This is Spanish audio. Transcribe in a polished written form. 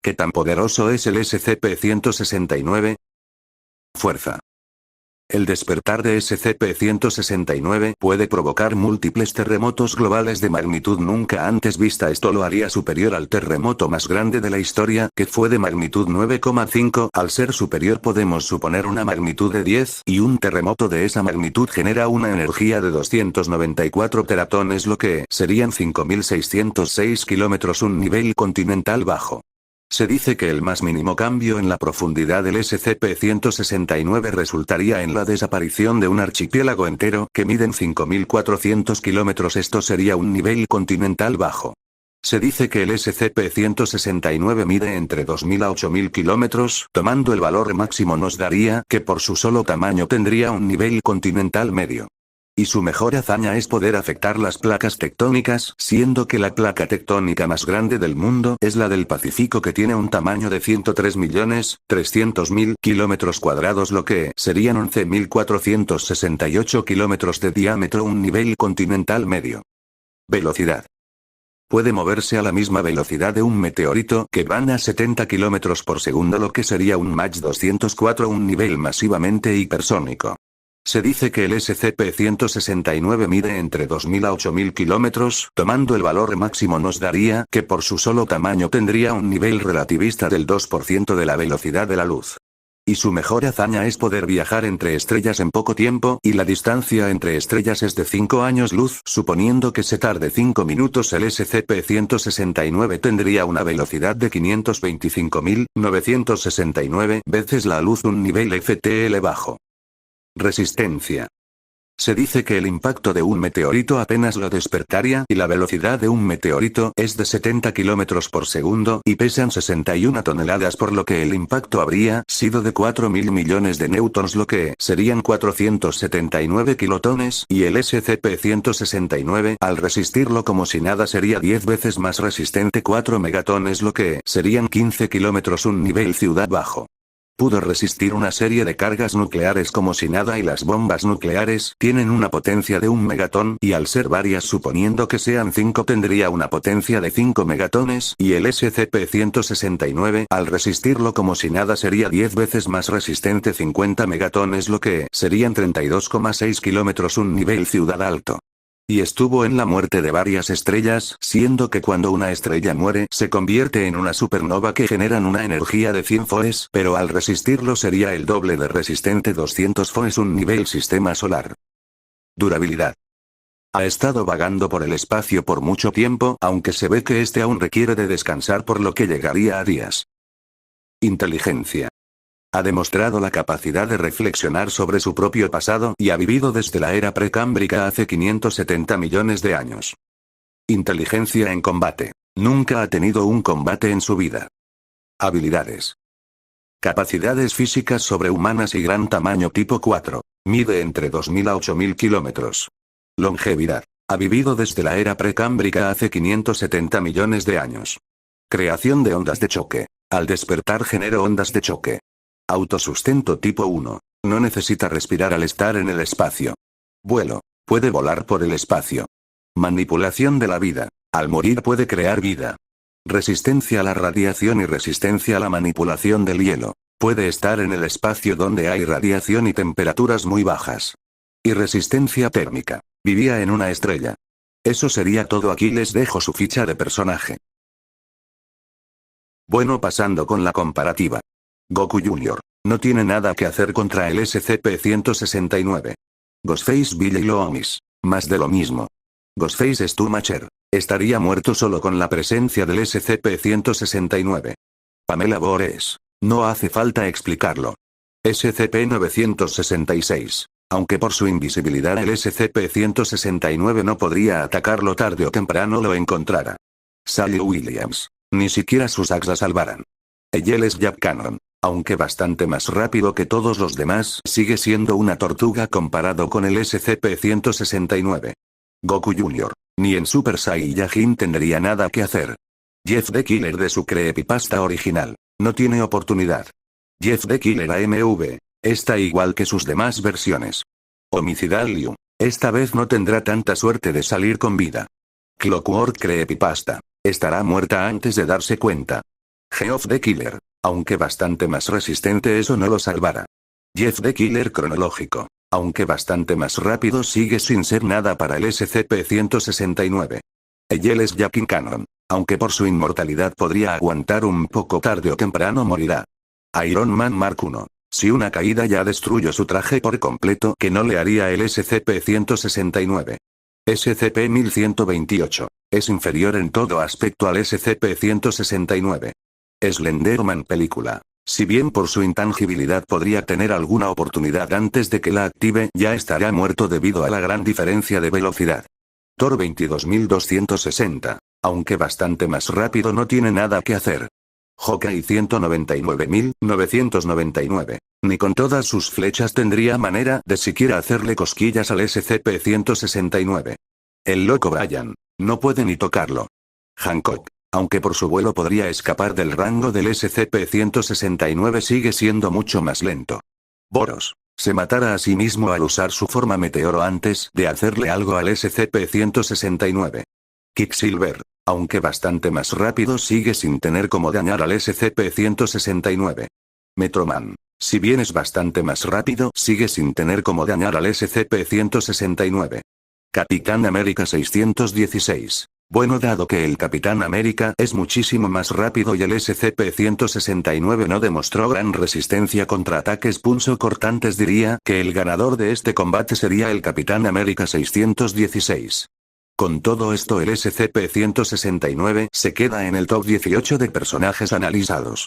¿Qué tan poderoso es el SCP-169? Fuerza. El despertar de SCP-169 puede provocar múltiples terremotos globales de magnitud nunca antes vista. Esto lo haría superior al terremoto más grande de la historia, que fue de magnitud 9,5. Al ser superior podemos suponer una magnitud de 10, y un terremoto de esa magnitud genera una energía de 294 teratones, lo que serían 5.606 kilómetros, un nivel continental bajo. Se dice que el más mínimo cambio en la profundidad del SCP-169 resultaría en la desaparición de un archipiélago entero que miden 5.400 kilómetros. Esto sería un nivel continental bajo. Se dice que el SCP-169 mide entre 2.000 a 8.000 kilómetros, tomando el valor máximo nos daría que por su solo tamaño tendría un nivel continental medio. Y su mejor hazaña es poder afectar las placas tectónicas, siendo que la placa tectónica más grande del mundo es la del Pacífico, que tiene un tamaño de 103.300.000 kilómetros cuadrados, lo que serían 11.468 kilómetros de diámetro, un nivel continental medio. Velocidad. Puede moverse a la misma velocidad de un meteorito, que van a 70 kilómetros por segundo, lo que sería un Mach 204, un nivel masivamente hipersónico. Se dice que el SCP-169 mide entre 2.000 a 8.000 kilómetros, tomando el valor máximo nos daría que por su solo tamaño tendría un nivel relativista del 2% de la velocidad de la luz. Y su mejor hazaña es poder viajar entre estrellas en poco tiempo, y la distancia entre estrellas es de 5 años luz. Suponiendo que se tarde 5 minutos, el SCP-169 tendría una velocidad de 525.969 veces la luz, un nivel FTL bajo. Resistencia. Se dice que el impacto de un meteorito apenas lo despertaría, y la velocidad de un meteorito es de 70 kilómetros por segundo, y pesan 61 toneladas, por lo que el impacto habría sido de 4.000 millones de newtons, lo que serían 479 kilotones, y el SCP-169, al resistirlo como si nada, sería 10 veces más resistente, 4 megatones, lo que serían 15 kilómetros, un nivel ciudad bajo. Pudo resistir una serie de cargas nucleares como si nada, y las bombas nucleares tienen una potencia de 1 megatón, y al ser varias, suponiendo que sean 5, tendría una potencia de 5 megatones, y el SCP-169, al resistirlo como si nada, sería 10 veces más resistente, 50 megatones, lo que serían 32,6 kilómetros, un nivel ciudad alto. Y estuvo en la muerte de varias estrellas, siendo que cuando una estrella muere, se convierte en una supernova que generan una energía de 100 foes, pero al resistirlo sería el doble de resistente, 200 foes, un nivel sistema solar. Durabilidad. Ha estado vagando por el espacio por mucho tiempo, aunque se ve que este aún requiere de descansar, por lo que llegaría a días. Inteligencia. Ha demostrado la capacidad de reflexionar sobre su propio pasado, y ha vivido desde la era precámbrica hace 570 millones de años. Inteligencia en combate. Nunca ha tenido un combate en su vida. Habilidades. Capacidades físicas sobrehumanas y gran tamaño tipo 4. Mide entre 2.000 a 8.000 kilómetros. Longevidad. Ha vivido desde la era precámbrica hace 570 millones de años. Creación de ondas de choque. Al despertar generó ondas de choque. Autosustento tipo 1. No necesita respirar al estar en el espacio. Vuelo. Puede volar por el espacio. Manipulación de la vida. Al morir puede crear vida. Resistencia a la radiación y resistencia a la manipulación del hielo. Puede estar en el espacio donde hay radiación y temperaturas muy bajas. Y resistencia térmica. Vivía en una estrella. Eso sería todo. Aquí les dejo su ficha de personaje. Bueno, pasando con la comparativa. Goku Jr. no tiene nada que hacer contra el SCP-169. Ghostface Billy Loomis. Más de lo mismo. Ghostface Stu Macher. Estaría muerto solo con la presencia del SCP-169. Pamela Voorhees. No hace falta explicarlo. SCP-966. Aunque por su invisibilidad el SCP-169 no podría atacarlo, tarde o temprano lo encontrara. Sally Williams. Ni siquiera sus hacks la salvarán. Eyles Jack Cannon. Aunque bastante más rápido que todos los demás, sigue siendo una tortuga comparado con el SCP-169. Goku Jr. Ni en Super Saiyajin tendría nada que hacer. Jeff the Killer de su creepypasta original. No tiene oportunidad. Jeff the Killer AMV. Está igual que sus demás versiones. Homicidal Liu. Esta vez no tendrá tanta suerte de salir con vida. Clockwork Creepypasta. Estará muerta antes de darse cuenta. Geoff the Killer. Aunque bastante más resistente, eso no lo salvará. Jeff the Killer cronológico. Aunque bastante más rápido, sigue sin ser nada para el SCP-169. Eyles Jackin Cannon. Aunque por su inmortalidad podría aguantar un poco, tarde o temprano morirá. Iron Man Mark I. Si una caída ya destruyó su traje por completo, ¿qué no le haría el SCP-169? SCP-1128. Es inferior en todo aspecto al SCP-169. Slenderman película. Si bien por su intangibilidad podría tener alguna oportunidad antes de que la active, ya estará muerto debido a la gran diferencia de velocidad. Thor 22260. Aunque bastante más rápido, no tiene nada que hacer. Hawkeye 199.999. Ni con todas sus flechas tendría manera de siquiera hacerle cosquillas al SCP-169. El loco Brian. No puede ni tocarlo. Hancock. Aunque por su vuelo podría escapar del rango del SCP-169, sigue siendo mucho más lento. Boros. Se matará a sí mismo al usar su forma meteoro antes de hacerle algo al SCP-169. Quicksilver. Aunque bastante más rápido, sigue sin tener cómo dañar al SCP-169. Metroman. Si bien es bastante más rápido, sigue sin tener cómo dañar al SCP-169. Capitán América 616. Bueno, dado que el Capitán América es muchísimo más rápido y el SCP-169 no demostró gran resistencia contra ataques punzocortantes, diría que el ganador de este combate sería el Capitán América 616. Con todo esto, el SCP-169 se queda en el top 18 de personajes analizados.